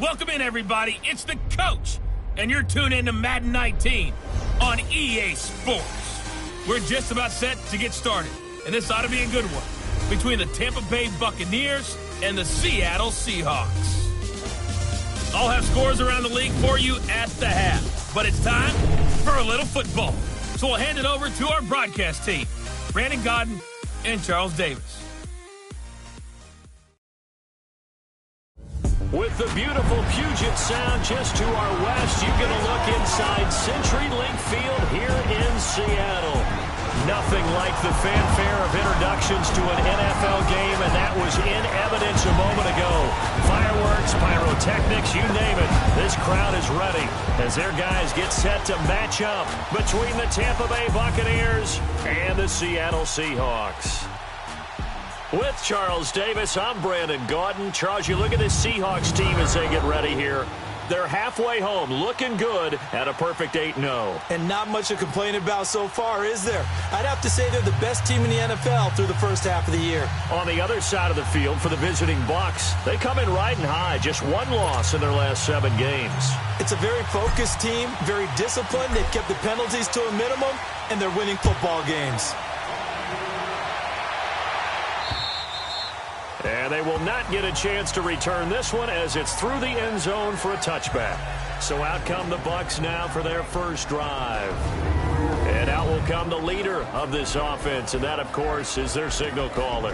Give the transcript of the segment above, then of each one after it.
Welcome in, everybody. It's the coach, and you're tuned in to Madden 19 on EA Sports. We're just about set to get started, and this ought to be a good one between the Tampa Bay Buccaneers and the Seattle Seahawks. I'll have scores around the league for you at the half, but it's time for a little football. So we'll hand it over to our broadcast team, Brandon Godden and Charles Davis. With the beautiful Puget Sound just to our west, you get a look inside CenturyLink Field here in Seattle. Nothing like the fanfare of introductions to an NFL game, and that was in evidence a moment ago. Fireworks, pyrotechnics, you name it. This crowd is ready as their guys get set to match up between the Tampa Bay Buccaneers and the Seattle Seahawks. With Charles Davis, I'm Brandon Godden. Charles, you look at this Seahawks team as they get ready here. They're halfway home, looking good at a perfect 8-0. And not much to complain about so far, is there? I'd have to say they're the best team in the NFL through the first half of the year. On the other side of the field for the visiting Bucs, they come in riding high, just one loss in their last 7 games. It's a very focused team, very disciplined. They've kept the penalties to a minimum, and they're winning football games. And they will not get a chance to return this one as it's through the end zone for a touchback. So out come the Bucs now for their first drive. And out will come the leader of this offense, and that, of course, is their signal caller.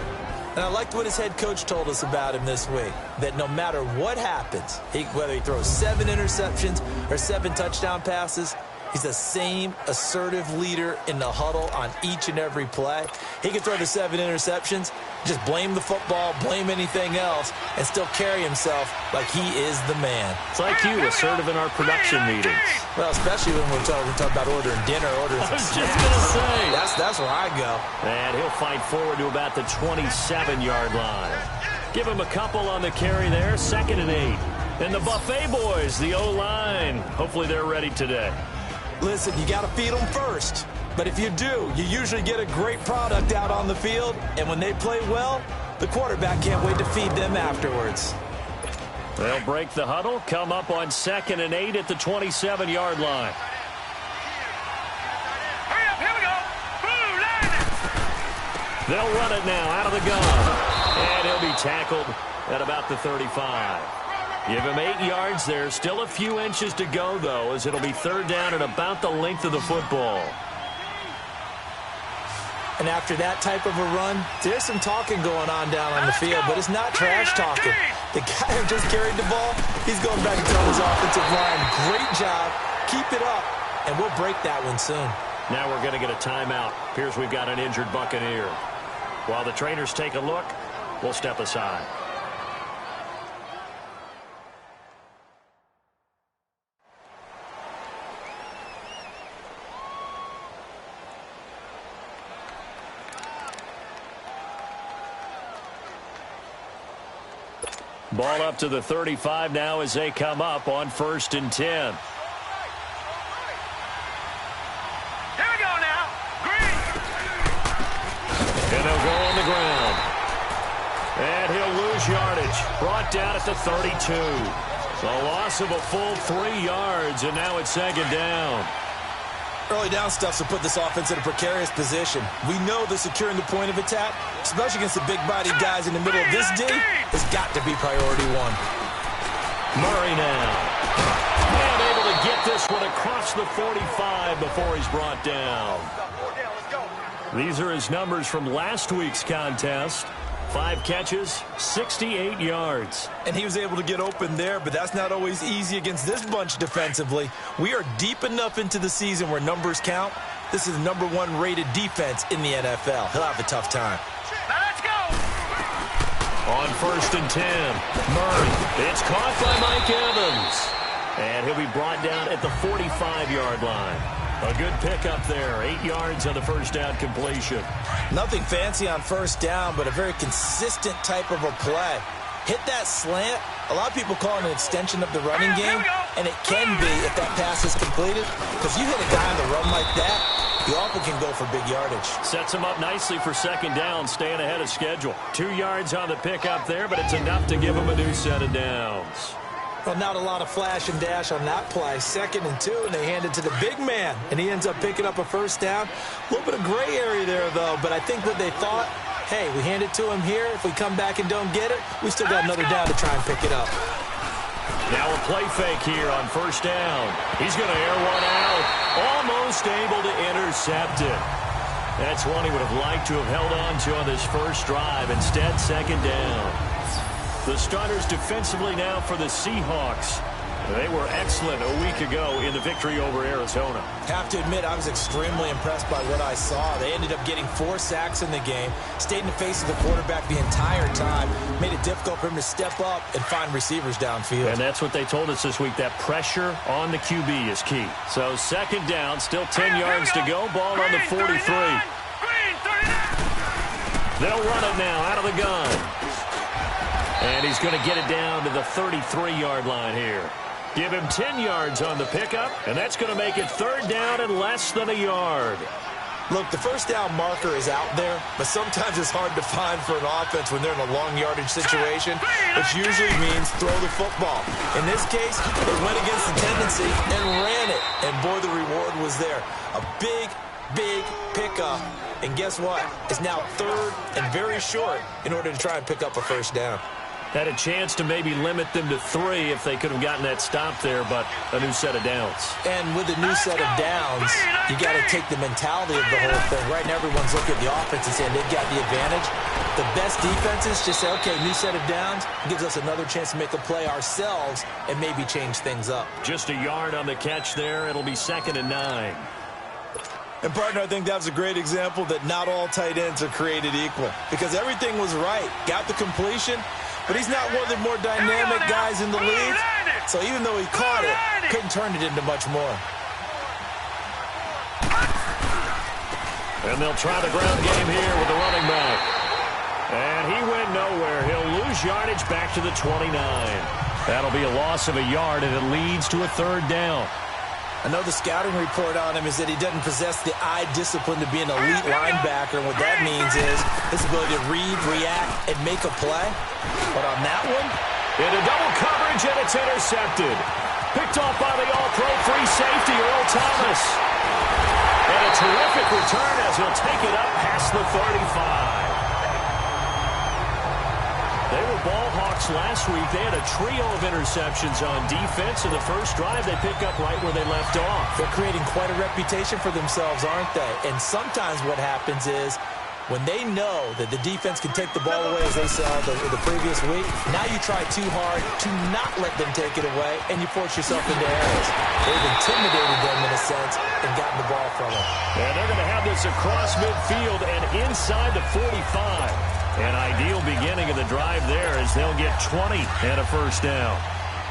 And I liked what his head coach told us about him this week, that no matter what happens, whether he throws 7 interceptions or 7 touchdown passes, he's the same assertive leader in the huddle on each and every play. He can throw the 7 interceptions, just blame the football, blame anything else, and still carry himself like he is the man. It's like you, assertive in our production meetings. Well, especially when we're talking about ordering dinner, ordering some snacks. I was just going to say. That's where I go. And he'll fight forward to about the 27-yard line. Give him a couple on the carry there, 2nd and 8. And the Buffet boys, the O-line, hopefully they're ready today. Listen, you got to feed them first. But if you do, you usually get a great product out on the field. And when they play well, the quarterback can't wait to feed them afterwards. They'll break the huddle, come up on 2nd and 8 at the 27-yard line. Hurry up, here we go. Blue line. They'll run it now out of the gun. And he'll be tackled at about the 35. Give him 8 yards there. Still a few inches to go, though, as it'll be 3rd down and about the length of the football. And after that type of a run, there's some talking going on down on the field, but it's not trash talking. The guy who just carried the ball, he's going back and telling his offensive line, great job, keep it up, and we'll break that one soon. Now we're going to get a timeout. Appears we've got an injured Buccaneer. While the trainers take a look, we'll step aside. Ball up to the 35 now as they come up on 1st and 10. Here we go now. Green. And they'll go on the ground. And he'll lose yardage. Brought down at the 32. A loss of a full 3 yards, and now it's 2nd down. Early down stuff to put this offense in a precarious position. We know that securing the point of attack, especially against the big-bodied guys in the middle of this day, has got to be priority 1. Murray now. And able to get this one across the 45 before he's brought down. These are his numbers from last week's contest. 5 catches, 68 yards. And he was able to get open there, but that's not always easy against this bunch defensively. We are deep enough into the season where numbers count. This is the number 1 rated defense in the NFL. He'll have a tough time. Now let's go. On 1st and 10, Murray. It's caught by Mike Evans. And he'll be brought down at the 45-yard line. A good pickup there. 8 yards on the first down completion. Nothing fancy on first down, but a very consistent type of a play. Hit that slant. A lot of people call it an extension of the running game, and it can be if that pass is completed. Because you hit a guy on the run like that, you often can go for big yardage. Sets him up nicely for 2nd down, staying ahead of schedule. 2 yards on the pickup there, but it's enough to give him a new set of downs. Well, not a lot of flash and dash on that play. 2nd and 2, and they hand it to the big man, and he ends up picking up a first down. A little bit of gray area there, though, but I think what they thought, hey, we hand it to him here. If we come back and don't get it, we still got another down to try and pick it up. Now a play fake here on first down. He's going to air one out. Almost able to intercept it. That's one he would have liked to have held on to on this first drive. Instead, 2nd down. The starters defensively now for the Seahawks. They were excellent a week ago in the victory over Arizona. Have to admit, I was extremely impressed by what I saw. They ended up getting 4 sacks in the game, stayed in the face of the quarterback the entire time, made it difficult for him to step up and find receivers downfield. And that's what they told us this week, that pressure on the QB is key. So 2nd down, still 10 yards to go, ball on the 43. They'll run it now out of the gun. And he's going to get it down to the 33-yard line here. Give him 10 yards on the pickup, and that's going to make it 3rd down and less than a yard. Look, the first down marker is out there, but sometimes it's hard to find for an offense when they're in a long yardage situation, which usually means throw the football. In this case, they went against the tendency and ran it, and boy, the reward was there. A big pickup, and guess what? It's now 3rd and very short in order to try and pick up a first down. Had a chance to maybe limit them to 3 if they could have gotten that stop there, but a new set of downs. And with a new set of downs, you got to take the mentality of the whole thing. Right now, everyone's looking at the offense and saying they've got the advantage. The best defenses just say, okay, new set of downs, gives us another chance to make a play ourselves and maybe change things up. Just a yard on the catch there. It'll be 2nd and 9. And, partner, I think that's a great example that not all tight ends are created equal, because everything was right. Got the completion, but he's not one of the more dynamic guys in the league. So even though he caught it, couldn't turn it into much more. And they'll try the ground game here with the running back. And he went nowhere. He'll lose yardage back to the 29. That'll be a loss of a yard, and it leads to a 3rd down. I know the scouting report on him is that he doesn't possess the eye discipline to be an elite linebacker. And what that means is his ability to read, react, and make a play. But on that one, into double coverage, and it's intercepted. Picked off by the all-pro free safety, Earl Thomas. And a terrific return as he'll take it up past the 35. They were ball hawks last week. They had a trio of interceptions on defense. In the first drive, they pick up right where they left off. They're creating quite a reputation for themselves, aren't they? And sometimes what happens is when they know that the defense can take the ball away, as they saw the previous week, now you try too hard to not let them take it away, and you force yourself into errors. They've intimidated them in a sense and gotten the ball from them. And they're going to have this across midfield and inside the 45. An ideal beginning of the drive there as they'll get 20 and a first down.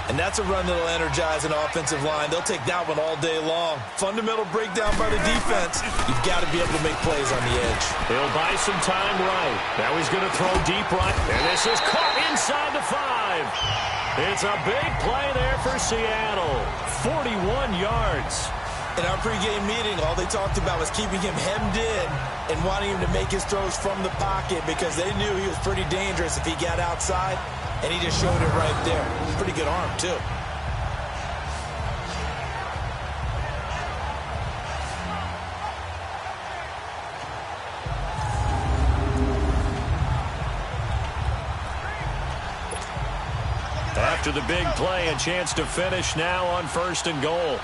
And that's a run that'll energize an offensive line. They'll take that one all day long. Fundamental breakdown by the defense. You've got to be able to make plays on the edge. He'll buy some time right. Now he's going to throw deep right. And this is caught inside the 5. It's a big play there for Seattle. 41 yards. In our pregame meeting, all they talked about was keeping him hemmed in and wanting him to make his throws from the pocket because they knew he was pretty dangerous if he got outside, and he just showed it right there. Pretty good arm, too. After the big play, a chance to finish now on 1st and goal.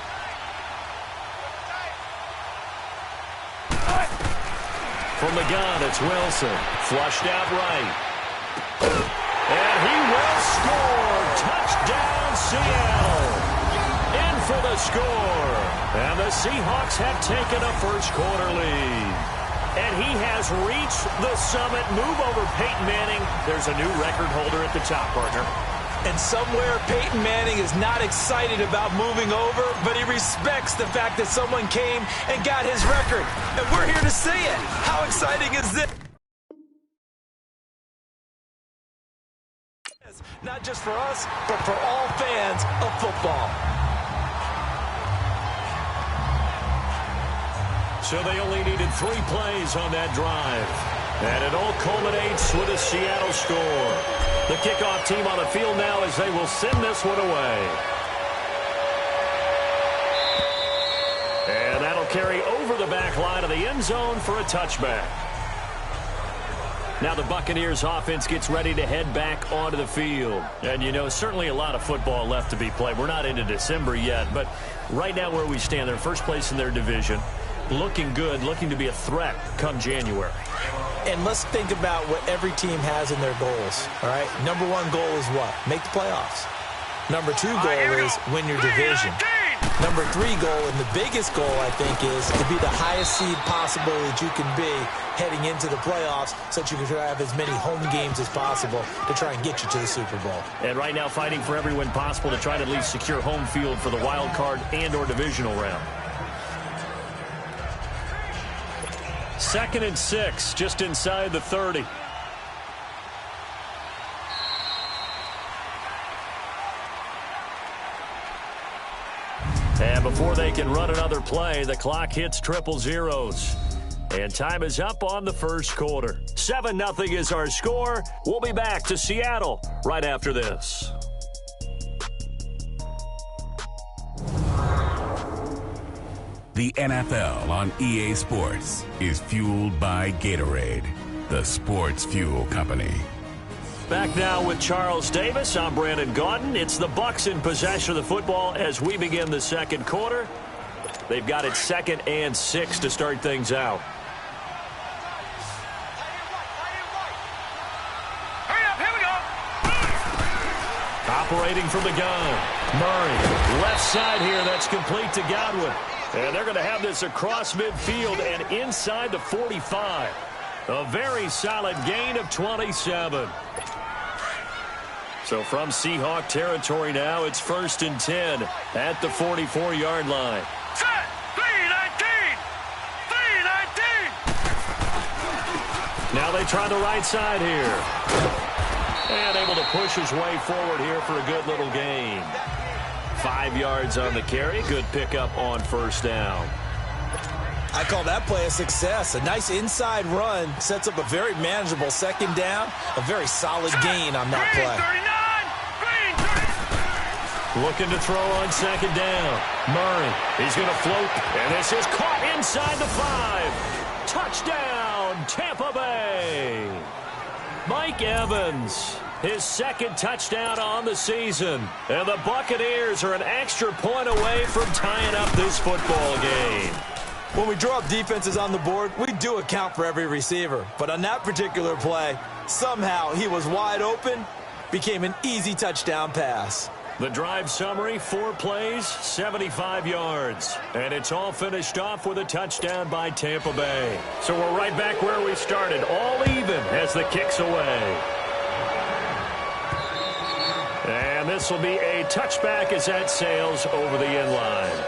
From the gun, it's Wilson. Flushed out right. And he will score. Touchdown, Seattle. In for the score. And the Seahawks have taken a first-quarter lead. And he has reached the summit. Move over Peyton Manning. There's a new record holder at the top, partner. And somewhere Peyton Manning is not excited about moving over, but he respects the fact that someone came and got his record. And we're here to see it. How exciting is this? Not just for us, but for all fans of football. So they only needed 3 plays on that drive. And it all culminates with a Seattle score. The kickoff team on the field now as they will send this one away. And that'll carry over the back line of the end zone for a touchback. Now the Buccaneers offense gets ready to head back onto the field. And, you know, certainly a lot of football left to be played. We're not into December yet, but right now where we stand, they're first place in their division. Looking good, looking to be a threat come January. And let's think about what every team has in their goals, all right? Number one goal is what? Make the playoffs. Number two goal is win your division. Number three goal, and the biggest goal, I think, is to be the highest seed possible that you can be heading into the playoffs so that you can have as many home games as possible to try and get you to the Super Bowl. And right now fighting for every win possible to try to at least secure home field for the wild card and or divisional round. 2nd and 6, just inside the 30. And before they can run another play, the clock hits triple zeros. And time is up on the first quarter. 7-0 is our score. We'll be back to Seattle right after this. The NFL on EA Sports is fueled by Gatorade, the sports fuel company. Back now with Charles Davis. I'm Brandon Gaudin. It's the Bucs in possession of the football as we begin the second quarter. They've got it 2nd and 6 to start things out. Hurry up, here we go. Operating from the gun. Murray, left side here. That's complete to Godwin. And they're going to have this across midfield and inside the 45. A very solid gain of 27. So from Seahawk territory now, it's 1st and 10 at the 44-yard line. Set. 3-19. 3-19. Now they try the right side here. And able to push his way forward here for a good little gain. 5 yards on the carry. Good pickup on first down. I call that play a success. A nice inside run sets up a very manageable second down. A very solid gain on that play. Looking to throw on second down. Murray, he's going to float. And this is caught inside the 5. Touchdown, Tampa Bay. Mike Evans, his 2nd touchdown on the season. And the Buccaneers are an extra point away from tying up this football game. When we draw up defenses on the board, we do account for every receiver. But on that particular play, somehow he was wide open, became an easy touchdown pass. The drive summary, 4 plays, 75 yards. And it's all finished off with a touchdown by Tampa Bay. So we're right back where we started, all even as the kick's away. And this will be a touchback as that sails over the end line.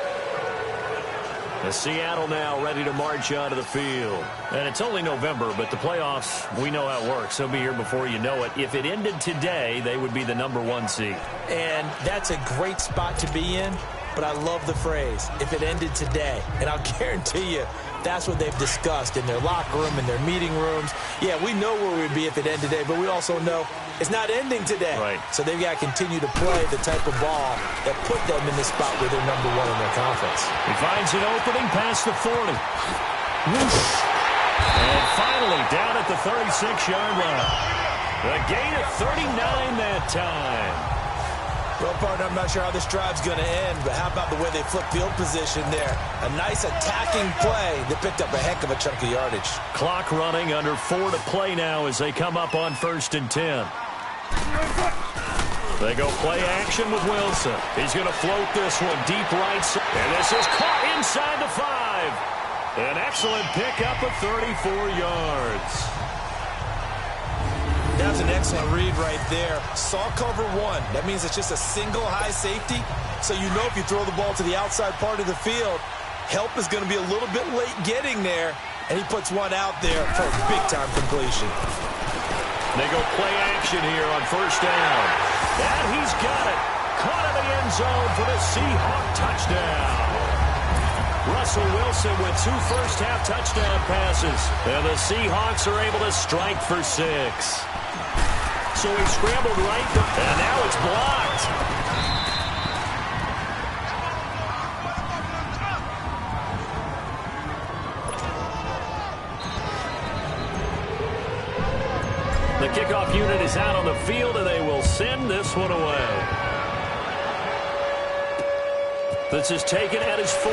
The Seattle now ready to march onto the field. And it's only November, but the playoffs, we know how it works. They'll be here before you know it. If it ended today, they would be the number 1 seed. And that's a great spot to be in, but I love the phrase, if it ended today. And I'll guarantee you, that's what they've discussed in their locker room, in their meeting rooms. Yeah, we know where we'd be if it ended today, but we also know it's not ending today. Right. So they've got to continue to play the type of ball that put them in the spot where they're number 1 in their conference. He finds an opening past the 40. Whoosh. And finally down at the 36-yard line. A gain of 39 that time. Well, partner, I'm not sure how this drive's going to end, but how about the way they flip field position there? A nice attacking play that picked up a heck of a chunk of yardage. Clock running, under 4 to play now as they come up on 1st and 10. They go play action with Wilson. He's going to float this one deep right side. And this is caught inside the 5. An excellent pickup of 34 yards. That's an excellent read right there. Saw cover 1. That means it's just a single high safety. So you know if you throw the ball to the outside part of the field, help is going to be a little bit late getting there. And he puts one out there for a big-time completion. They go play action here on first down. And he's got it. Caught in the end zone for the Seahawk touchdown. Russell Wilson with 2 first-half touchdown passes. And the Seahawks are able to strike for 6. So he scrambled right, and now it's blocked. The kickoff unit is out on the field, and they will send this one away. This is taken at his 4.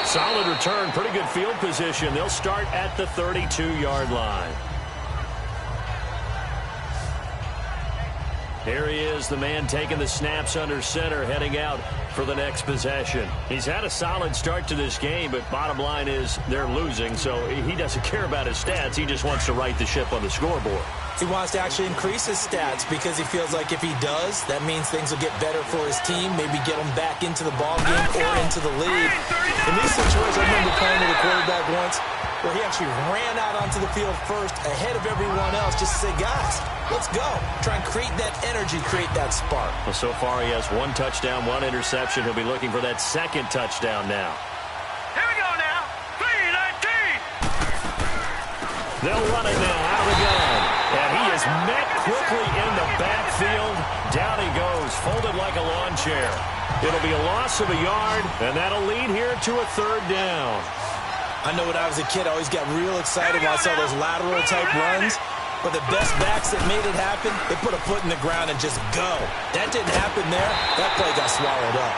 Solid return, pretty good field position. They'll start at the 32-yard line. Here he is, the man taking the snaps under center, heading out for the next possession. He's had a solid start to this game, but bottom line is they're losing, so he doesn't care about his stats. He just wants to right the ship on the scoreboard. He wants to actually increase his stats because he feels like if he does, that means things will get better for his team, maybe get him back into the ball game or into the lead. In these situations, I remember playing with a quarterback once where he actually ran out onto the field first ahead of everyone else just to say, guys, let's go. Try and create that energy, create that spark. Well, so far he has 1 touchdown, 1 interception. He'll be looking for that 2nd touchdown now. Here we go now. 3-19. They'll run it now out of the gun. And he is met quickly in the backfield. Down he goes, folded like a lawn chair. It'll be a loss of a yard, and that'll lead here to a 3rd down. I know when I was a kid, I always got real excited when I saw those lateral-type runs. But the best backs that made it happen, they put a foot in the ground and just go. That didn't happen there. That play got swallowed up.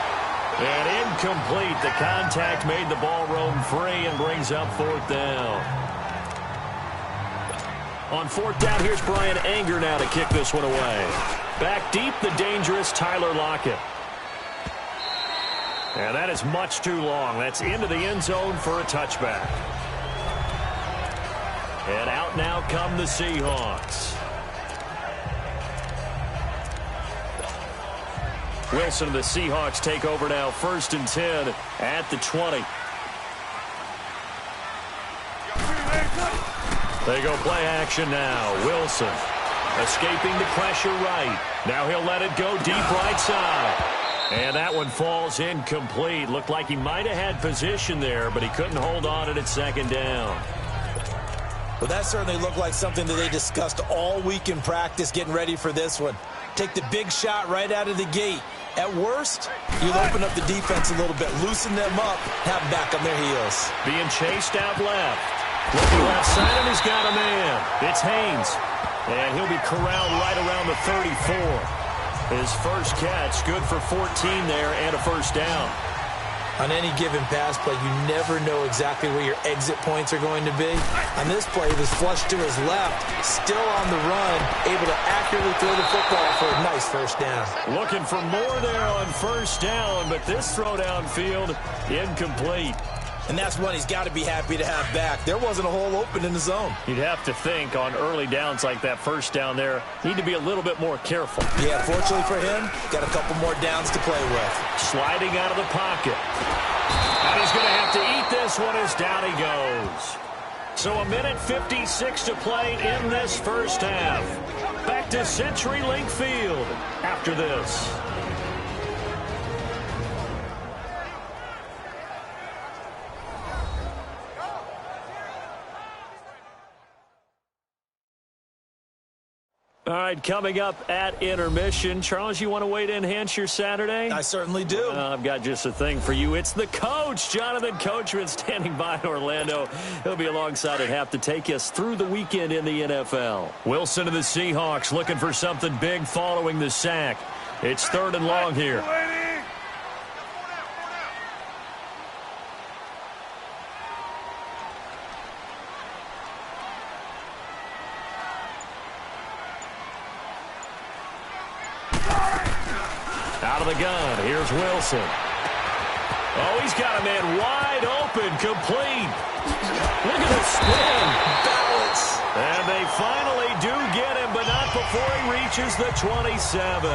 And incomplete. The contact made the ball roam free and brings up 4th down. On 4th down, here's Brian Anger now to kick this one away. Back deep, the dangerous Tyler Lockett. And that is much too long. That's into the end zone for a touchback. And out now come the Seahawks. Wilson and the Seahawks take over now, 1st and 10 at the 20. They go play action now. Wilson escaping the pressure right. Now he'll let it go deep right side. And that one falls incomplete. Looked like he might have had position there, but he couldn't hold on at 2nd down. Well, that certainly looked like something that they discussed all week in practice getting ready for this one. Take the big shot right out of the gate. At worst, you'll open up the defense a little bit, loosen them up, have them back on their heels. Being chased out left. Looking left side, and he's got a man. It's Haynes. And he'll be corralled right around the 34. His first catch, good for 14 there and a 1st down. On any given pass play, you never know exactly where your exit points are going to be. On this play, it was flushed to his left, still on the run, able to accurately throw the football for a nice 1st down. Looking for more there on 1st down, but this throw downfield, incomplete. And that's one he's got to be happy to have back. There wasn't a hole open in the zone. You'd have to think on early downs like that 1st down there, need to be a little bit more careful. Yeah, fortunately for him, got a couple more downs to play with. Sliding out of the pocket. And he's going to have to eat this one as down he goes. So 1:56 to play in this 1st half. Back to CenturyLink Field after this. All right, coming up at intermission. Charles, you want to wait to enhance your Saturday? I certainly do. I've got just a thing for you. It's the coach, Jonathan Coachman, standing by in Orlando. He'll be alongside at half to take us through the weekend in the NFL. Wilson and the Seahawks looking for something big following the sack. It's 3rd and long here. Out of the gun, here's Wilson. Oh, he's got a man wide open, complete. Look at the spin. Balance. And they finally do get him, but not before he reaches the 27.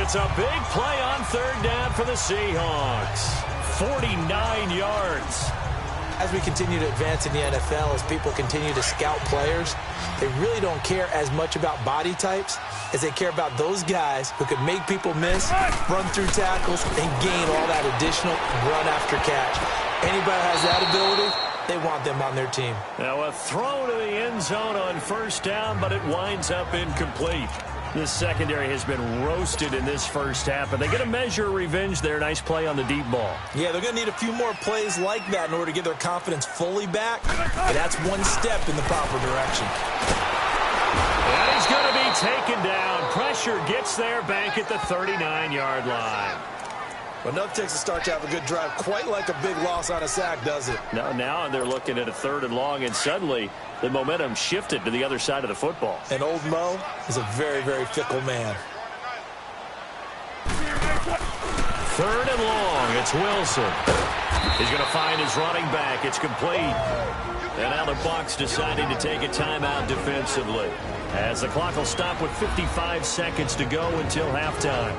It's a big play on 3rd down for the Seahawks. 49 yards. As we continue to advance in the NFL, as people continue to scout players, they really don't care as much about body types as they care about those guys who can make people miss, run through tackles, and gain all that additional run after catch. Anybody who has that ability, they want them on their team. Now a throw to the end zone on first down, but it winds up incomplete. This secondary has been roasted in this first half, but they get a measure of revenge there. Nice play on the deep ball. Yeah, they're going to need a few more plays like that in order to get their confidence fully back. But that's one step in the proper direction. And he's going to be taken down. Pressure gets there back at the 39-yard line. But enough takes a start to have a good drive. Quite like a big loss on a sack, does it? Now they're looking at a 3rd and long, and suddenly the momentum shifted to the other side of the football. And old Mo is a very, very fickle man. 3rd and long. It's Wilson. He's going to find his running back. It's complete. And now the Bucs deciding to take a timeout defensively, as the clock will stop with 55 seconds to go until halftime.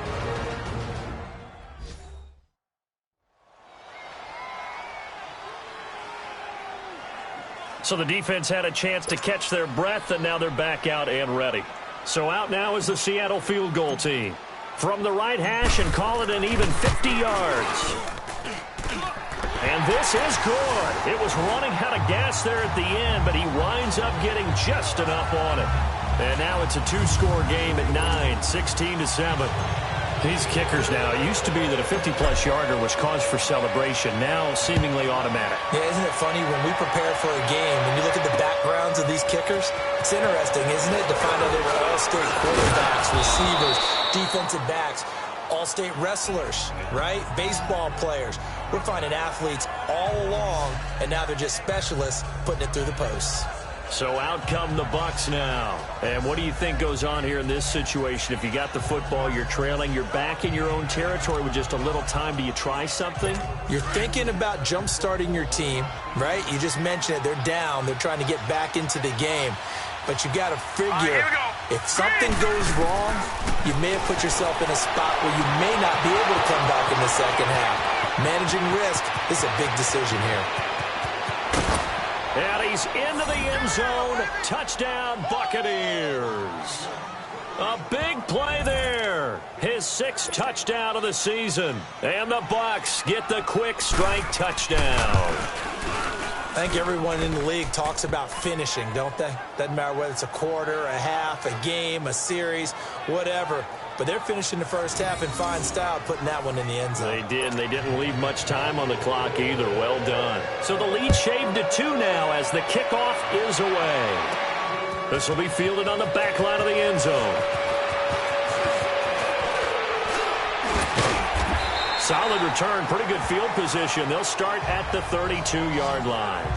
So the defense had a chance to catch their breath, and now they're back out and ready. So out now is the Seattle field goal team. From the right hash, and call it an even 50 yards. And this is good. It was running out of gas there at the end, but he winds up getting just enough on it. And now it's a 2-score game at 9, 16-7. These kickers now, it used to be that a 50-plus yarder was cause for celebration, now seemingly automatic. Yeah, isn't it funny when we prepare for a game, when you look at the backgrounds of these kickers, it's interesting, isn't it, to find out they were all-state quarterbacks, receivers, defensive backs, all-state wrestlers, right? Baseball players. We're finding athletes all along, and now they're just specialists putting it through the posts. So out come the Bucs now. And what do you think goes on here in this situation? If you got the football, you're trailing, you're back in your own territory with just a little time. Do you try something? You're thinking about jump-starting your team, right? You just mentioned it. They're down. They're trying to get back into the game. But you got to figure, if something goes wrong, you may have put yourself in a spot where you may not be able to come back in the second half. Managing risk is a big decision here. And he's into the end zone. Touchdown, Buccaneers. A big play there. His 6th touchdown of the season. And the Bucs get the quick strike touchdown. I think everyone in the league talks about finishing, don't they? Doesn't matter whether it's a quarter, a half, a game, a series, whatever. But they're finishing the first half in fine style, putting that one in the end zone. They did, and they didn't leave much time on the clock either. Well done. So the lead shaved to 2 now as the kickoff is away. This will be fielded on the back line of the end zone. Solid return, pretty good field position. They'll start at the 32-yard line.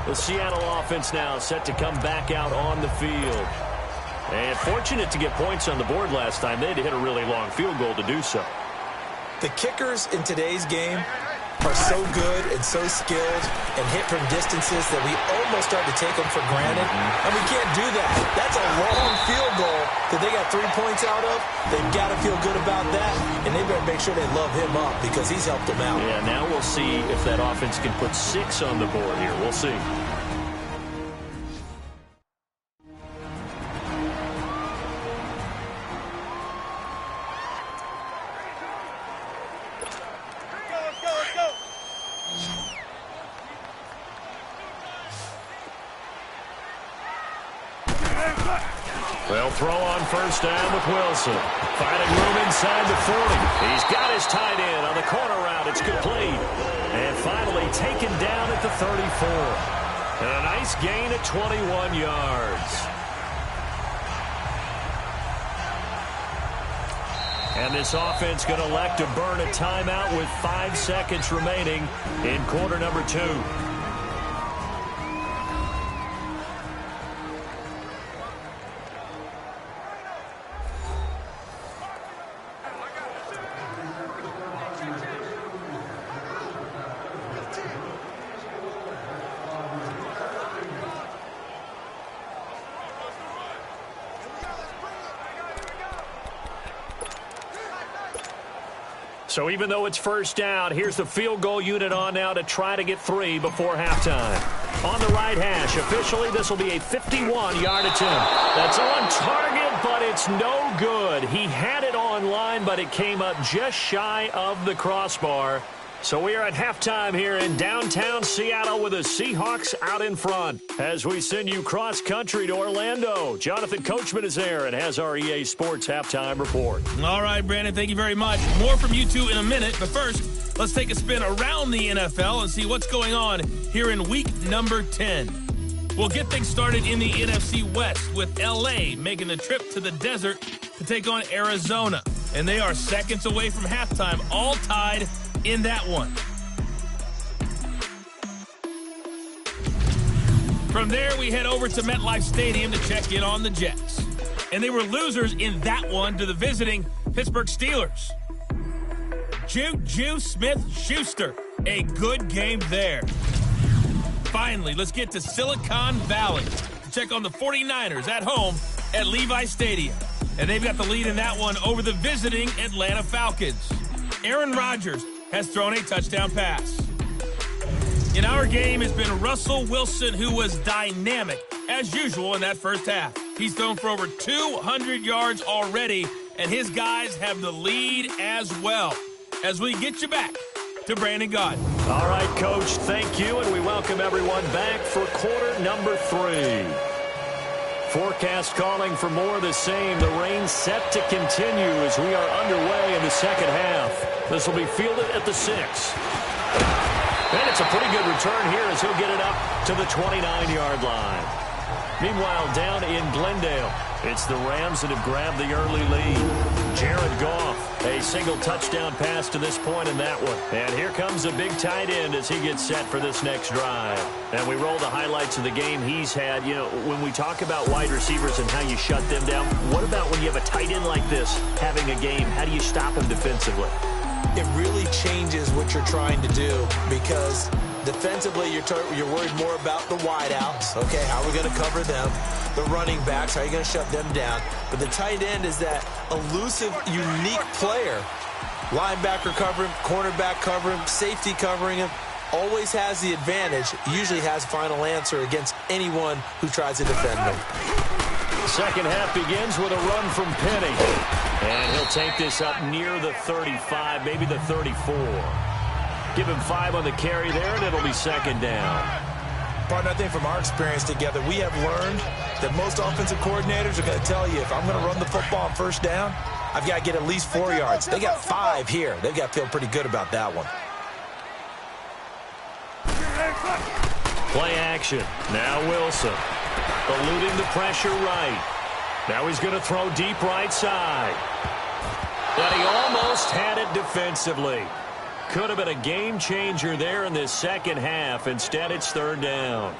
The Seattle offense now set to come back out on the field. And fortunate to get points on the board last time. They had to hit a really long field goal to do so. The kickers in today's game are so good and so skilled and hit from distances that we almost start to take them for granted. And we can't do that. That's a long field goal that they got 3 points out of. They've got to feel good about that, and they better make sure they love him up because he's helped them out. Yeah, now we'll see if that offense can put 6 on the board here. We'll see. They'll throw on first down with Wilson. Finding room inside the 40. He's got his tight end on the corner route. It's complete. And finally taken down at the 34. And a nice gain at 21 yards. And this offense going to elect to burn a timeout with 5 seconds remaining in quarter number 2. So even though it's first down, here's the field goal unit on now to try to get 3 before halftime. On the right hash, officially this will be a 51-yard attempt. That's on target, but it's no good. He had it on line, but it came up just shy of the crossbar. So we are at halftime here in downtown Seattle with the Seahawks out in front. As we send you cross-country to Orlando, Jonathan Coachman is there and has our EA Sports halftime report. All right, Brandon, thank you very much. More from you two in a minute, but first, let's take a spin around the NFL and see what's going on here in week number 10. We'll get things started in the NFC West with L.A. making the trip to the desert to take on Arizona. And they are seconds away from halftime, all tied in that one. From there, we head over to MetLife Stadium to check in on the Jets. And they were losers in that one to the visiting Pittsburgh Steelers. Juju Smith-Schuster, a good game there. Finally, let's get to Silicon Valley to check on the 49ers at home at Levi Stadium. And they've got the lead in that one over the visiting Atlanta Falcons. Aaron Rodgers has thrown a touchdown pass. In our game has been Russell Wilson, who was dynamic, as usual, in that first half. He's thrown for over 200 yards already, and his guys have the lead as well. As we get you back to Brandon Gaudin. All right, Coach, thank you, and we welcome everyone back for quarter number 3. Forecast calling for more of the same. The rain set to continue as we are underway in the second half. This will be fielded at the 6. And it's a pretty good return here as he'll get it up to the 29-yard line. Meanwhile, down in Glendale, it's the Rams that have grabbed the early lead. Jared Goff, a single touchdown pass to this point in that one. And here comes a big tight end as he gets set for this next drive. And we roll the highlights of the game he's had. You know, when we talk about wide receivers and how you shut them down, what about when you have a tight end like this having a game? How do you stop him defensively? It really changes what you're trying to do because defensively you're worried more about the wideouts. Okay, how are we going to cover them? The running backs, how are you going to shut them down? But the tight end is that elusive, unique player. Linebacker cover him, cornerback cover him, safety covering him. Always has the advantage, usually has final answer against anyone who tries to defend him. Second half begins with a run from Penny. And he'll take this up near the 35, maybe the 34. Give him 5 on the carry there, and it'll be second down. Partner, I think from our experience together, we have learned that most offensive coordinators are going to tell you, if I'm going to run the football on first down, I've got to get at least 4 yards. They got 5 here. They've got to feel pretty good about that one. Play action. Now Wilson. Eluding the pressure right. Now he's going to throw deep right side. But he almost had it defensively. Could have been a game changer there in this second half. Instead, it's third down.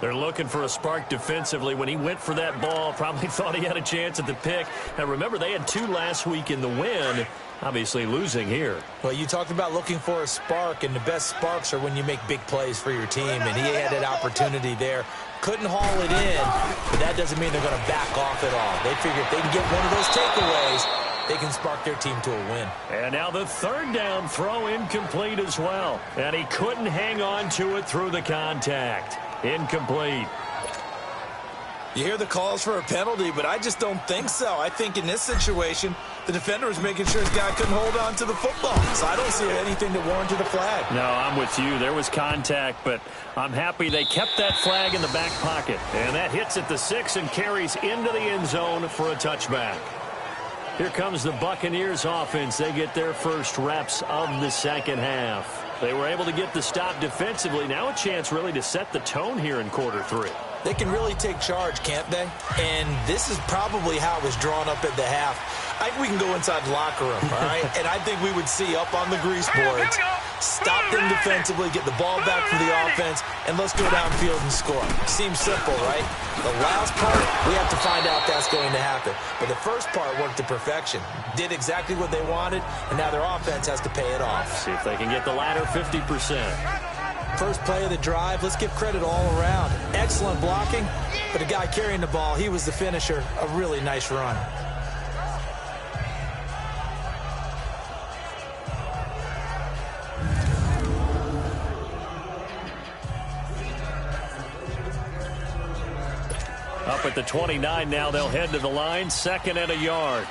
They're looking for a spark defensively. When he went for that ball, probably thought he had a chance at the pick. And remember, they had 2 last week in the win. Obviously losing here. Well, you talked about looking for a spark, and the best sparks are when you make big plays for your team, and he had that opportunity there. Couldn't haul it in, but that doesn't mean they're going to back off at all. They figure if they can get one of those takeaways, they can spark their team to a win. And now the third down throw incomplete as well. And he couldn't hang on to it through the contact. Incomplete. You hear the calls for a penalty, but I just don't think so. I think in this situation, the defender was making sure his guy couldn't hold on to the football. So I don't see anything that warranted a flag. No, I'm with you. There was contact, but I'm happy they kept that flag in the back pocket. And that hits at the 6 and carries into the end zone for a touchback. Here comes the Buccaneers offense. They get their first reps of the second half. They were able to get the stop defensively. Now a chance really to set the tone here in quarter 3. They can really take charge, can't they? And this is probably how it was drawn up at the half. I think we can go inside the locker room, all right? And I think we would see up on the grease boards, stop them defensively, get the ball back for the offense, and let's go downfield and score. Seems simple, right? The last part, we have to find out if that's going to happen. But the first part worked to perfection. Did exactly what they wanted, and now their offense has to pay it off. See if they can get the latter 50%. First play of the drive, let's give credit all around. Excellent blocking, but the guy carrying the ball, he was the finisher. A really nice run. Up at the 29 now, they'll head to the line, 2nd and a yard.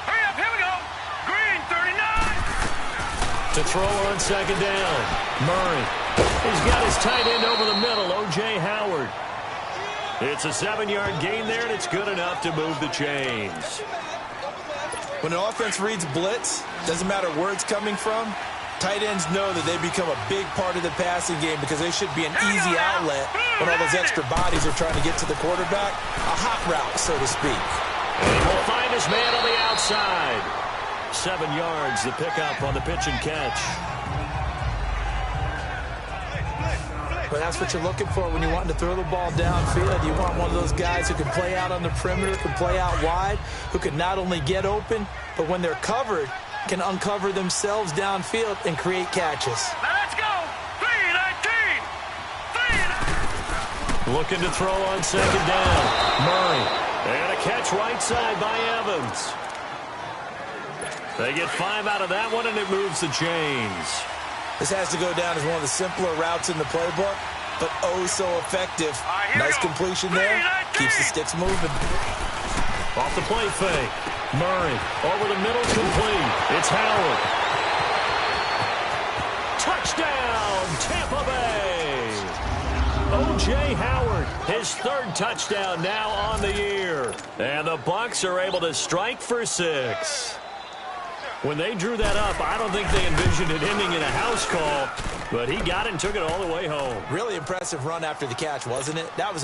Hurry up, here we go. Green, 39. To throw on 2nd down. Murray. He's got his tight end over the middle, O.J. Howard. It's a 7-yard gain there, and it's good enough to move the chains. When an offense reads blitz, doesn't matter where it's coming from, tight ends know that they become a big part of the passing game because they should be an easy outlet when all those extra bodies are trying to get to the quarterback. A hot route, so to speak. And he will find his man on the outside. 7 yards, the pickup on the pitch and catch. But that's what you're looking for when you're wanting to throw the ball downfield. You want one of those guys who can play out on the perimeter, can play out wide, who can not only get open, but when they're covered, can uncover themselves downfield and create catches. Now let's go. 3-19. Looking to throw on 2nd down. Murray. And a catch right side by Evans. They get 5 out of that one, and it moves the chains. This has to go down as one of the simpler routes in the playbook, but oh so effective. Nice completion there. Keeps the sticks moving. Off the play fake. Murray over the middle, complete. It's Howard. Touchdown, Tampa Bay. O.J. Howard, his 3rd touchdown now on the year. And the Bucs are able to strike for 6. When they drew that up, I don't think they envisioned it ending in a house call, but he got it and took it all the way home. Really impressive run after the catch, wasn't it? That was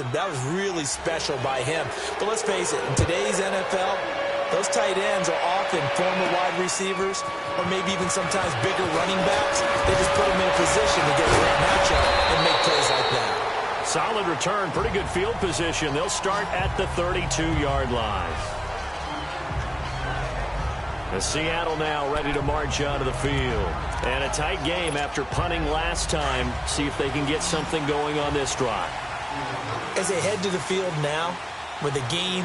really special by him. But let's face it, in today's NFL, those tight ends are often former wide receivers or maybe even sometimes bigger running backs. They just put them in a position to get a great matchup and make plays like that. Solid return, pretty good field position. They'll start at the 32-yard line. The Seattle now ready to march onto the field. And a tight game after punting last time. See if they can get something going on this drive. As they head to the field now, with the game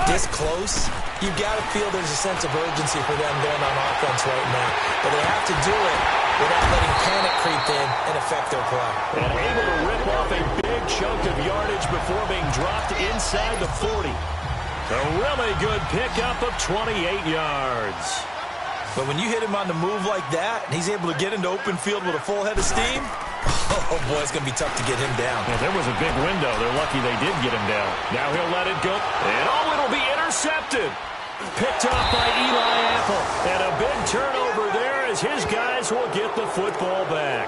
this close, you've got to feel there's a sense of urgency for them going on offense right now. But they have to do it without letting panic creep in and affect their play. And able to rip off a big chunk of yardage before being dropped inside the 40. A really good pickup of 28 yards. But when you hit him on the move like that, and he's able to get into open field with a full head of steam, oh boy, it's going to be tough to get him down. Yeah, there was a big window. They're lucky they did get him down. Now he'll let it go. And it'll be intercepted. Picked off by Eli Apple. And a big turnover there as his guys will get the football back.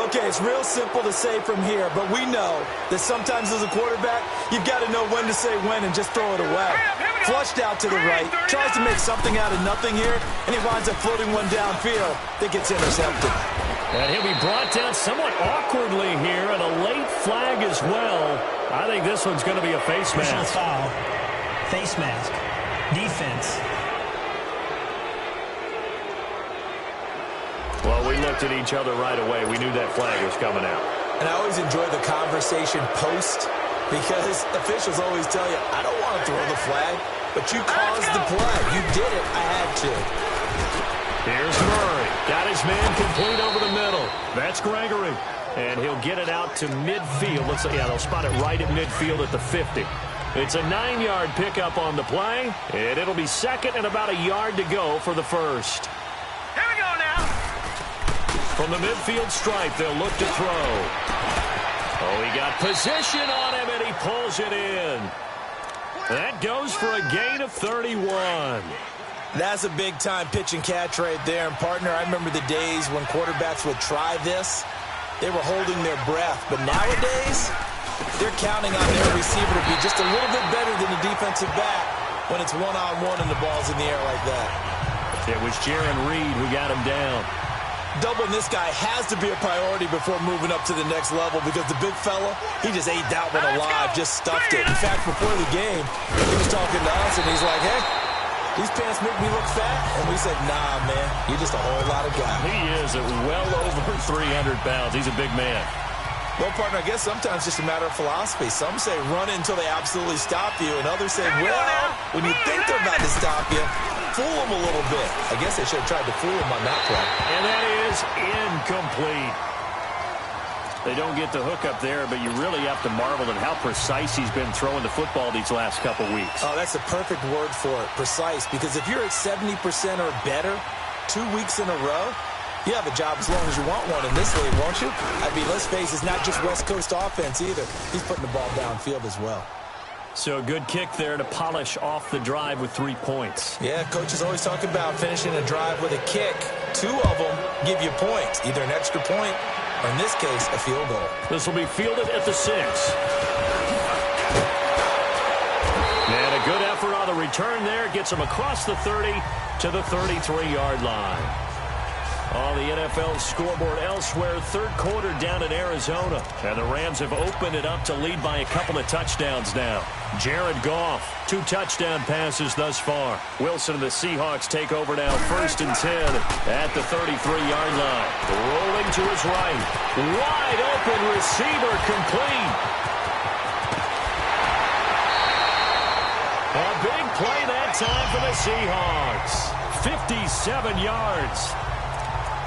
Okay, it's real simple to say from here, but we know that sometimes as a quarterback, you've got to know when to say when and just throw it away. Flushed out to the right, tries to make something out of nothing here, and he winds up floating one downfield that gets intercepted. And he'll be brought down somewhat awkwardly here, and a late flag as well. I think this one's going to be a face mask. Foul, face mask, defense. Well, we looked at each other right away. We knew that flag was coming out. And I always enjoy the conversation post because officials always tell you, I don't want to throw the flag, but you caused the play. You did it. I had to. Here's Murray. Got his man complete over the middle. That's Gregory. And he'll get it out to midfield. Looks like, yeah, they'll spot it right at midfield at the 50. It's a 9-yard pickup on the play, and it'll be 2nd and about a yard to go for the first. Here we go now. From the midfield stripe, they'll look to throw. Oh, he got position on him, and he pulls it in. That goes for a gain of 31. That's a big-time pitch and catch right there. And, partner, I remember the days when quarterbacks would try this. They were holding their breath. But nowadays, they're counting on their receiver to be just a little bit better than the defensive back when it's one-on-one and the ball's in the air like that. It was Jaron Reed who got him down. Doubling this guy has to be a priority before moving up to the next level because the big fella, he just ate that one alive, just stuffed it. In fact, before the game, he was talking to us, and he's like, hey, these pants make me look fat. And we said, nah, man, you're just a whole lot of guy. He is at well over 300 pounds. He's a big man. Well, partner, I guess sometimes it's just a matter of philosophy. Some say run it until they absolutely stop you, and others say, well, when you think they're about to stop you, fool them a little bit. I guess they should have tried to fool him on that play. And that is incomplete. They don't get the hook up there, but you really have to marvel at how precise he's been throwing the football these last couple weeks. Oh, that's the perfect word for it, precise. Because if you're at 70% or better 2 weeks in a row, you have a job as long as you want one in this league, won't you? I mean, let's face it, it's not just West Coast offense either. He's putting the ball downfield as well. So a good kick there to polish off the drive with 3 points. Yeah, coaches always talk about finishing a drive with a kick. 2 of them give you points, either an extra point or, in this case, a field goal. This will be fielded at the 6. And a good effort on the return there. Gets him across the 30 to the 33-yard line. On the NFL scoreboard elsewhere, third quarter down in Arizona. And the Rams have opened it up to lead by a couple of touchdowns now. Jared Goff, 2 touchdown passes thus far. Wilson and the Seahawks take over now, 1st and 10 at the 33-yard line. Rolling to his right. Wide open receiver complete. A big play that time for the Seahawks. 57 yards.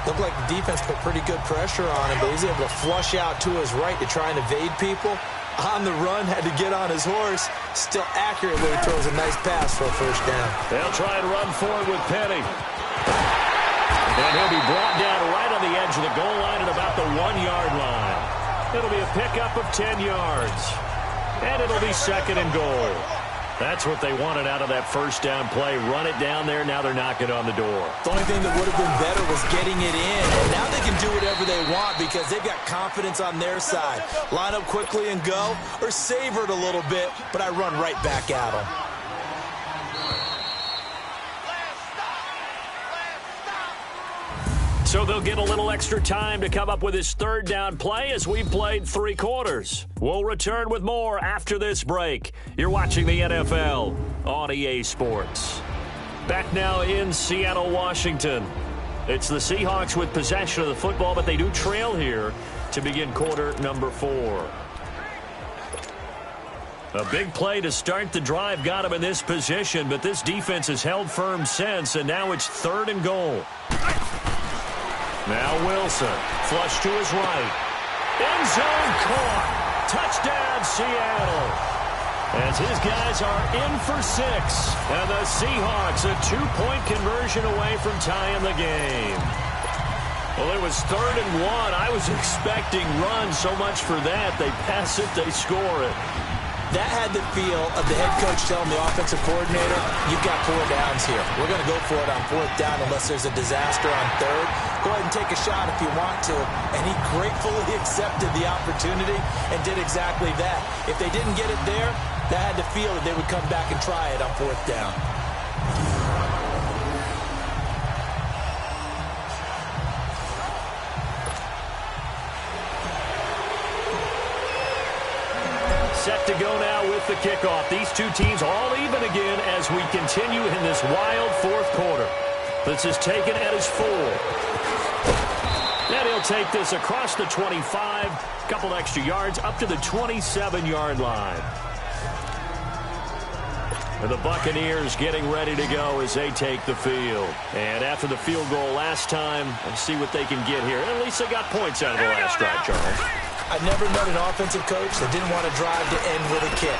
Looked like the defense put pretty good pressure on him, but he's able to flush out to his right to try and evade people. On the run, had to get on his horse. Still accurately throws a nice pass for a first down. They'll try and run forward with Penny. And he'll be brought down right on the edge of the goal line at about the 1-yard line. It'll be a pickup of 10 yards. And it'll be 2nd and goal. That's what they wanted out of that first down play. Run it down there. Now they're knocking on the door. The only thing that would have been better was getting it in. And now they can do whatever they want because they've got confidence on their side. Line up quickly and go, or savor it a little bit, but I run right back at them. So they'll get a little extra time to come up with his third down play as we've played 3 quarters. We'll return with more after this break. You're watching the NFL on EA Sports. Back now in Seattle, Washington. It's the Seahawks with possession of the football, but they do trail here to begin quarter number 4. A big play to start the drive got him in this position, but this defense has held firm since, and now it's 3rd and goal. Now Wilson, flush to his right. End zone caught. Touchdown, Seattle. As his guys are in for 6. And the Seahawks a 2-point conversion away from tying the game. Well, it was 3rd and 1. I was expecting run, so much for that. They pass it, they score it. That had the feel of the head coach telling the offensive coordinator, you've got 4 downs here. We're going to go for it on 4th down unless there's a disaster on 3rd. Go ahead and take a shot if you want to. And he gratefully accepted the opportunity and did exactly that. If they didn't get it there, that had the feel that they would come back and try it on 4th down. Set to go now with the kickoff. These 2 teams all even again as we continue in this wild 4th quarter. This is taken at his 4. And he'll take this across the 25, a couple extra yards, up to the 27-yard line. And the Buccaneers getting ready to go as they take the field. And after the field goal last time, let's see what they can get here. And at least they got points out of the last drive, Charles. I've never met an offensive coach that didn't want to drive to end with a kick.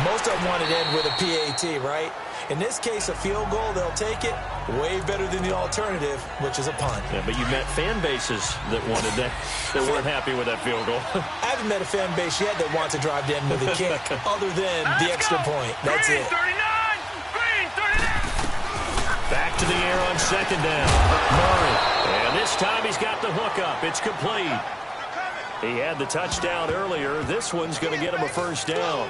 Most of them wanted to end with a PAT, right? In this case, a field goal, they'll take it. Way better than the alternative, which is a punt. Yeah, but you met fan bases that wanted that, that weren't happy with that field goal. I haven't met a fan base yet that wants to drive to end with a kick, other than the extra point. That's it. Back to the air on 2nd down. Murray. And this time he's got the hook up. It's complete. He had the touchdown earlier. This one's going to get him a 1st down.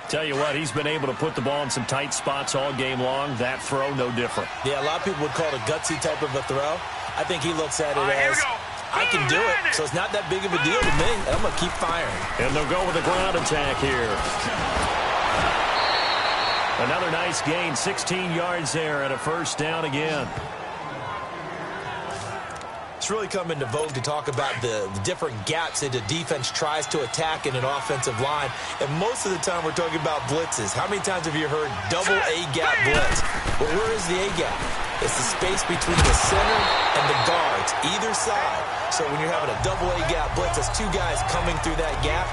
Tell you what, he's been able to put the ball in some tight spots all game long. That throw, no different. Yeah, a lot of people would call it a gutsy type of a throw. I think he looks at it as, I can do it, so it's not that big of a deal to me. I'm going to keep firing. And they'll go with a ground attack here. Another nice gain, 16 yards there, and a 1st down again. It's really come into vogue to talk about the different gaps that a defense tries to attack in an offensive line. And most of the time we're talking about blitzes. How many times have you heard double A-gap blitz? Well, where is the A-gap? It's the space between the center and the guards, either side. So when you're having a double-A gap blitz, that's two guys coming through that gap.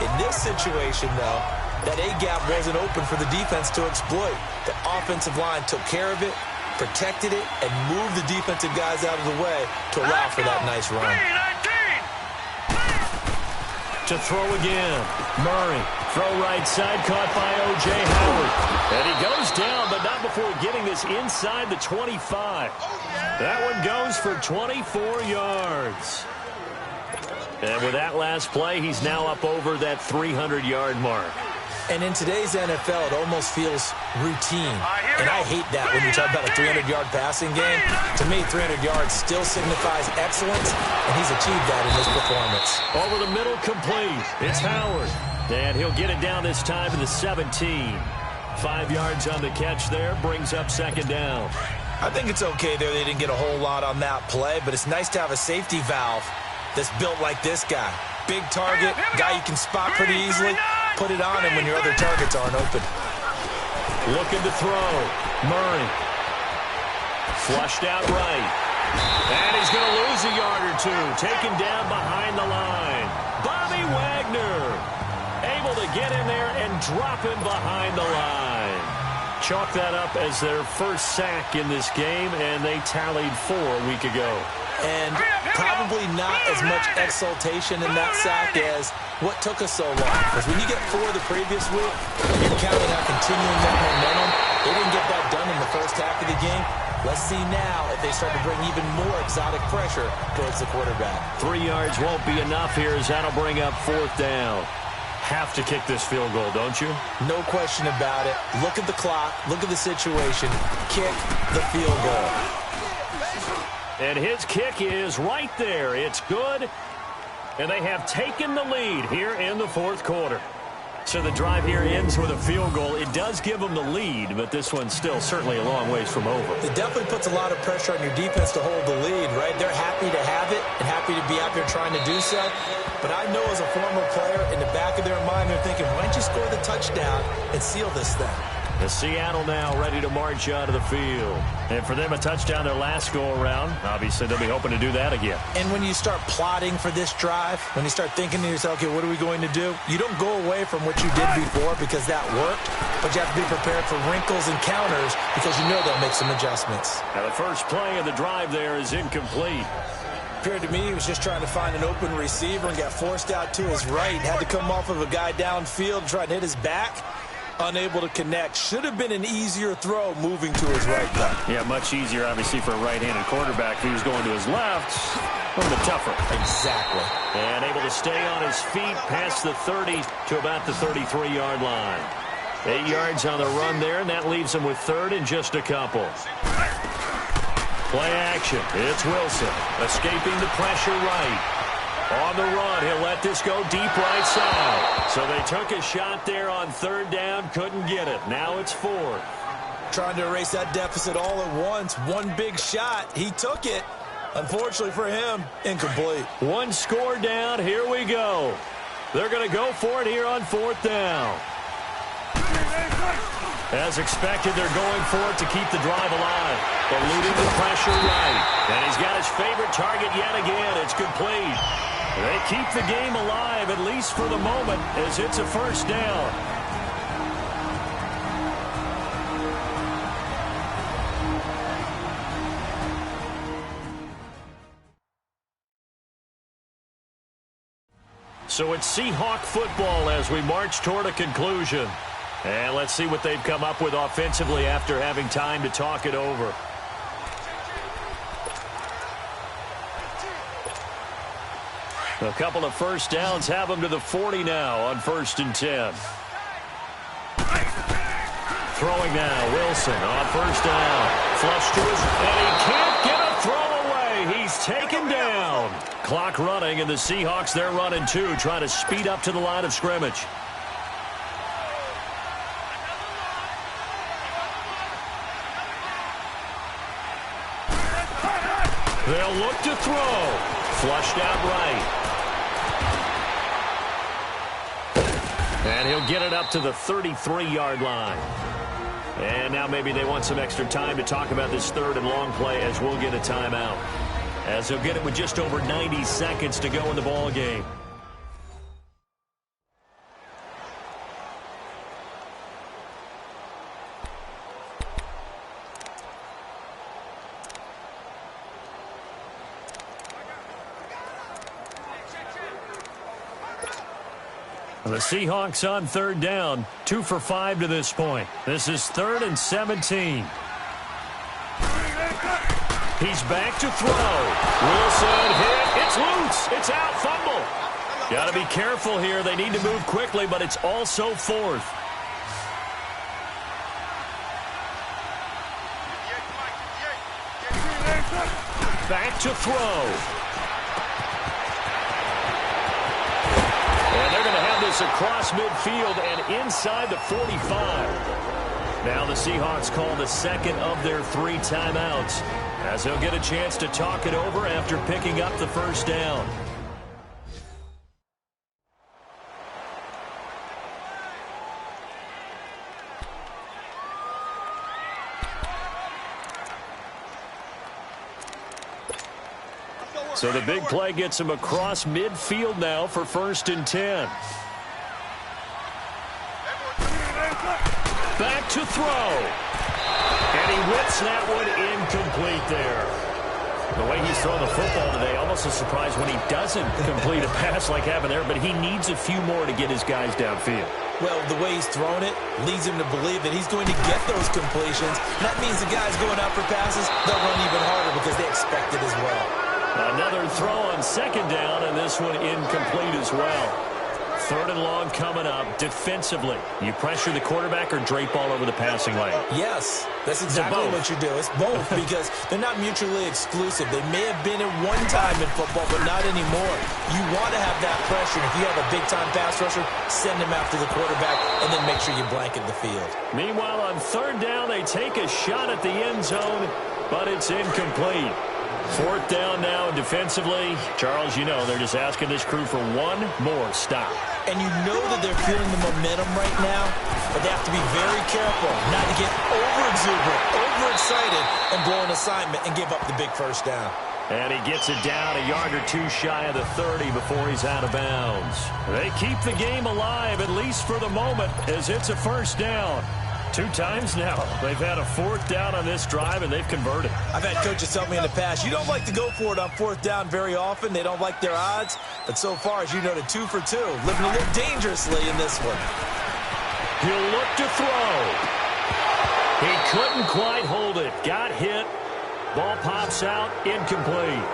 In this situation, though, that A gap wasn't open for the defense to exploit. The offensive line took care of it, protected it, and moved the defensive guys out of the way to allow for that nice run. To throw again. Murray. Throw right side, caught by O.J. Howard. And he goes down, but not before getting this inside the 25. That one goes for 24 yards. And with that last play, he's now up over that 300-yard mark. And in today's NFL, it almost feels routine. And I hate that when you talk about a 300-yard passing game. To me, 300 yards still signifies excellence, and he's achieved that in this performance. Over the middle, complete. It's Howard. And he'll get it down this time to the 17. 5 yards on the catch there, brings up second down. I think it's okay there. They didn't get a whole lot on that play, but it's nice to have a safety valve that's built like this guy. Big target, guy you can spot pretty easily. Put it on him when your other targets aren't open. Looking to throw. Murray. Flushed out right. And he's going to lose a yard or two. Taken down behind the line. Bobby Wagner able to get in there and drop him behind the line. Chalk that up as their first sack in this game, and they tallied 4 a week ago. And probably not as much exultation in that sack as what took us so long. Because when you get 4 the previous week, you're counting on continuing that momentum. They didn't get that done in the first half of the game. Let's see now if they start to bring even more exotic pressure towards the quarterback. 3 yards won't be enough here as that'll bring up 4th down. Have to kick this field goal, don't you? No question about it. Look at the clock. Look at the situation. Kick the field goal. And his kick is right there. It's good. And they have taken the lead here in the 4th quarter. So the drive here ends with a field goal. It does give them the lead, but this one's still certainly a long ways from over. It definitely puts a lot of pressure on your defense to hold the lead, right? They're happy to have it and happy to be out there trying to do so. But I know as a former player, in the back of their mind, they're thinking, why don't you score the touchdown and seal this thing? The Seattle now ready to march out of the field. And for them, a touchdown their last go-around. Obviously, they'll be hoping to do that again. And when you start plotting for this drive, when you start thinking to yourself, okay, what are we going to do? You don't go away from what you did before because that worked, but you have to be prepared for wrinkles and counters because you know they'll make some adjustments. Now, the first play of the drive there is incomplete. Appeared to me he was just trying to find an open receiver and got forced out to his right. Had to come off of a guy downfield, trying to hit his back. Unable to connect. Should have been an easier throw moving to his right, though. Yeah, much easier, obviously, for a right-handed quarterback. If he was going to his left, a little bit tougher. Exactly. And able to stay on his feet past the 30 to about the 33-yard line. 8 yards on the run there, and that leaves him with 3rd and just a couple. Play action. It's Wilson. Escaping the pressure right. On the run, he'll let this go deep right side. So they took a shot there on 3rd down, couldn't get it. Now it's 4th. Trying to erase that deficit all at once. One big shot. He took it. Unfortunately for him, incomplete. 1 score down. Here we go. They're going to go for it here on 4th down. As expected, they're going for it to keep the drive alive. Eluding the pressure right. And he's got his favorite target yet again. It's complete. They keep the game alive, at least for the moment, as it's a 1st down. So it's Seahawk football as we march toward a conclusion. And let's see what they've come up with offensively after having time to talk it over. A couple of 1st downs have them to the 40 now on 1st and 10. Throwing now, Wilson on 1st down. Flush to his, and he can't get a throw away. He's taken down. Clock running, and the Seahawks, they're running too, trying to speed up to the line of scrimmage. They'll look to throw. Flushed out right. And he'll get it up to the 33-yard line. And now maybe they want some extra time to talk about this third and long play as we'll get a timeout. As they'll get it with just over 90 seconds to go in the ball game. The Seahawks on third down, 2 for 5 to this point. This is 3rd and 17. He's back to throw. Wilson hit. It's loose. It's out. Fumble. Got to be careful here. They need to move quickly, but it's also 4th. Back to throw. Across midfield and inside the 45. Now the Seahawks call the second of their 3 timeouts as they'll get a chance to talk it over after picking up the first down. So the big play gets him across midfield now for 1st and 10. Back to throw. And he whips that one incomplete there. The way he's throwing the football today, almost a surprise when he doesn't complete a pass like happened there, but he needs a few more to get his guys downfield. Well, the way he's throwing it leads him to believe that he's going to get those completions. That means the guys going out for passes, they'll run even harder because they expect it as well. Another throw on 2nd down, and this one incomplete as well. 3rd and long coming up. Defensively, you pressure the quarterback or drape all over the passing lane? Yes, that's exactly what you do. It's both because they're not mutually exclusive. They may have been at one time in football, but not anymore. You want to have that pressure. If you have a big-time pass rusher, send him after the quarterback, and then make sure you blanket the field. Meanwhile, on 3rd down, they take a shot at the end zone, but it's incomplete. 4th down now defensively. Charles, you know, they're just asking this crew for one more stop. And you know that they're feeling the momentum right now, but they have to be very careful not to get over-exuberant, overexcited, and blow an assignment and give up the big first down. And he gets it down a yard or 2 shy of the 30 before he's out of bounds. They keep the game alive, at least for the moment, as it's a 1st down. 2 times now, they've had a 4th down on this drive, and they've converted. I've had coaches tell me in the past, you don't like to go for it on 4th down very often. They don't like their odds. But so far, as you noted, 2 for 2. Living a little dangerously in this one. He'll look to throw. He couldn't quite hold it. Got hit. Ball pops out. Incomplete.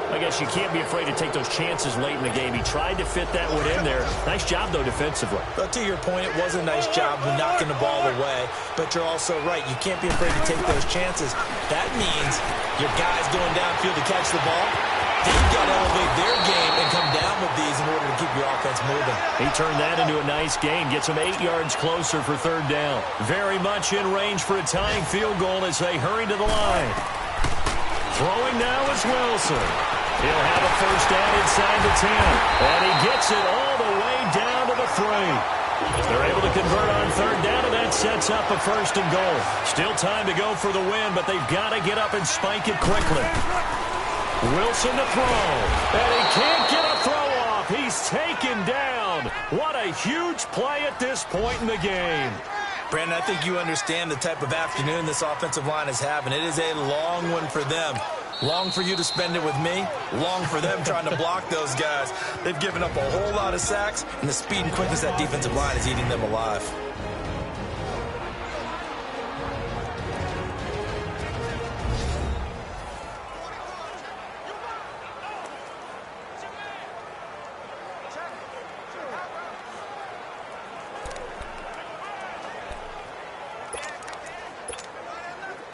I guess you can't be afraid to take those chances late in the game. He tried to fit that one in there. Nice job, though, defensively. But to your point, it was a nice job of knocking the ball away. But you're also right. You can't be afraid to take those chances. That means your guys going downfield to catch the ball, they've got to elevate their game and come down with these in order to keep your offense moving. He turned that into a nice gain. Gets him 8 yards closer for 3rd down. Very much in range for a tying field goal as they hurry to the line. Throwing now is Wilson. He'll have a first down inside the 10. And he gets it all the way down to the 3. They're able to convert on 3rd down, and that sets up a 1st and goal. Still time to go for the win, but they've got to get up and spike it quickly. Wilson to throw. And he can't get a throw off. He's taken down. What a huge play at this point in the game. Brandon, I think you understand the type of afternoon this offensive line is having. It is a long one for them. Long for you to spend it with me. Long for them trying to block those guys. They've given up a whole lot of sacks, and the speed and quickness of that defensive line is eating them alive.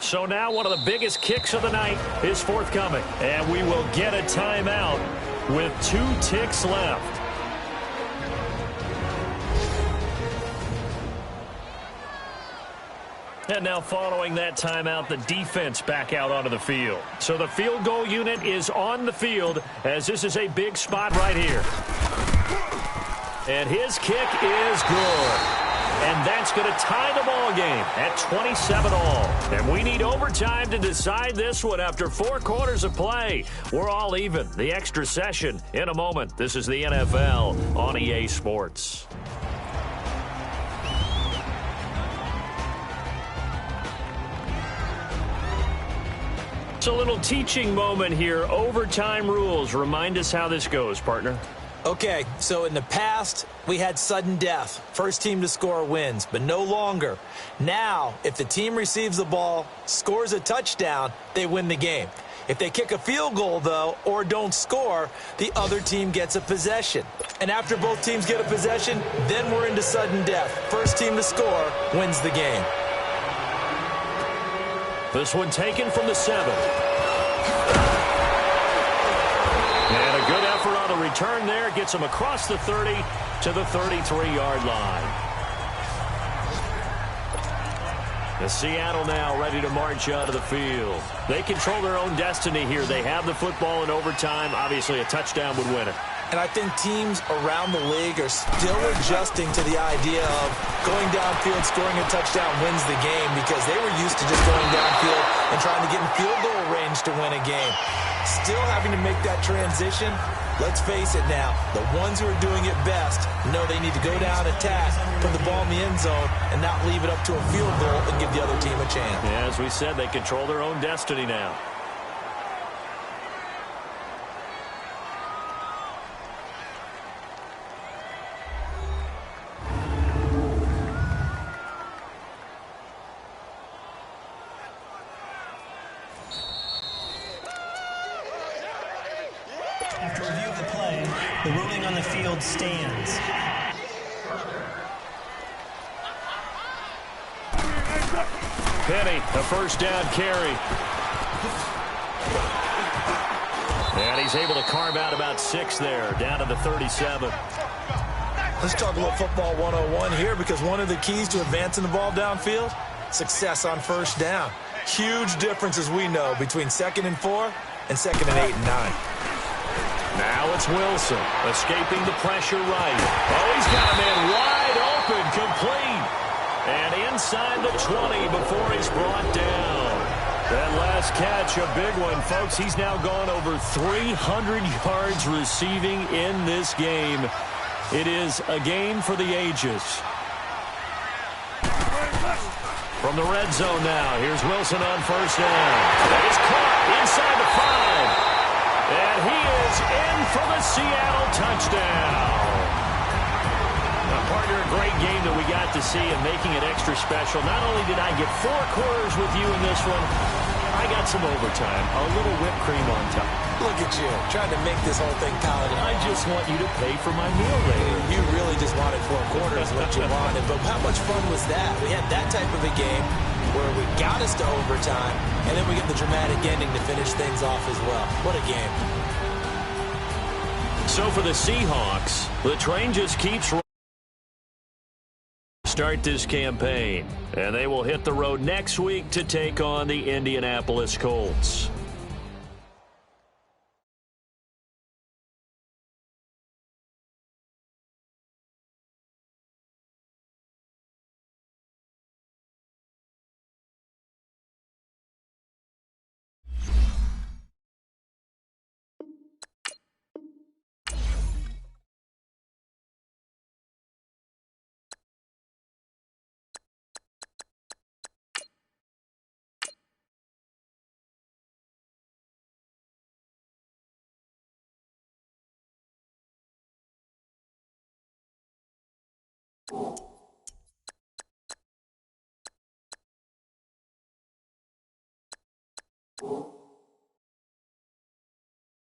So now one of the biggest kicks of the night is forthcoming. And we will get a timeout with 2 ticks left. And now following that timeout, the defense back out onto the field. So the field goal unit is on the field as this is a big spot right here. And his kick is good. And that's going to tie the ball game at 27 all. And we need overtime to decide this one after 4 quarters of play. We're all even. The extra session in a moment. This is the NFL on EA Sports. It's a little teaching moment here. Overtime rules. Remind us how this goes, partner. Okay, so in the past, we had sudden death. First team to score wins, but no longer. Now, if the team receives the ball, scores a touchdown, they win the game. If they kick a field goal, though, or don't score, the other team gets a possession. And after both teams get a possession, then we're into sudden death. First team to score wins the game. This one taken from the 7. And a good effort on the return there. Gets him across the 30 to the 33-yard line. The Seattle now ready to march out of the field. They control their own destiny here. They have the football in overtime. Obviously, a touchdown would win it. And I think teams around the league are still adjusting to the idea of going downfield, scoring a touchdown wins the game, because they were used to just going downfield and trying to get in field goal range to win a game. Still having to make that transition. Let's face it now, the ones who are doing it best know they need to go down, attack, put the ball in the end zone, and not leave it up to a field goal and give the other team a chance. Yeah, as we said, they control their own destiny now. After review of the play, the ruling on the field stands. Penny, a first down carry. And he's able to carve out about 6 there, down to the 37. Let's talk about football 101 here, because one of the keys to advancing the ball downfield, success on first down. Huge difference, as we know, between 2nd and 4 and 2nd and 8 and 9. Now it's Wilson, escaping the pressure right. Oh, he's got a man wide open, complete. And inside the 20 before he's brought down. That last catch, a big one, folks. He's now gone over 300 yards receiving in this game. It is a game for the ages. From the red zone now, here's Wilson on first down. That is caught inside the 5. And he is in for the Seattle touchdown. Now, partner, a great game that we got to see and making it extra special. Not only did I get 4 quarters with you in this one, I got some overtime, a little whipped cream on top. Look at you, trying to make this whole thing count. I just want you to pay for my meal later. You really just wanted 4 quarters, what you wanted. But how much fun was that? We had that type of a game where we got us to overtime, and then we get the dramatic ending to finish things off as well. What a game. So for the Seahawks, the train just keeps rolling. Start this campaign, and they will hit the road next week to take on the Indianapolis Colts.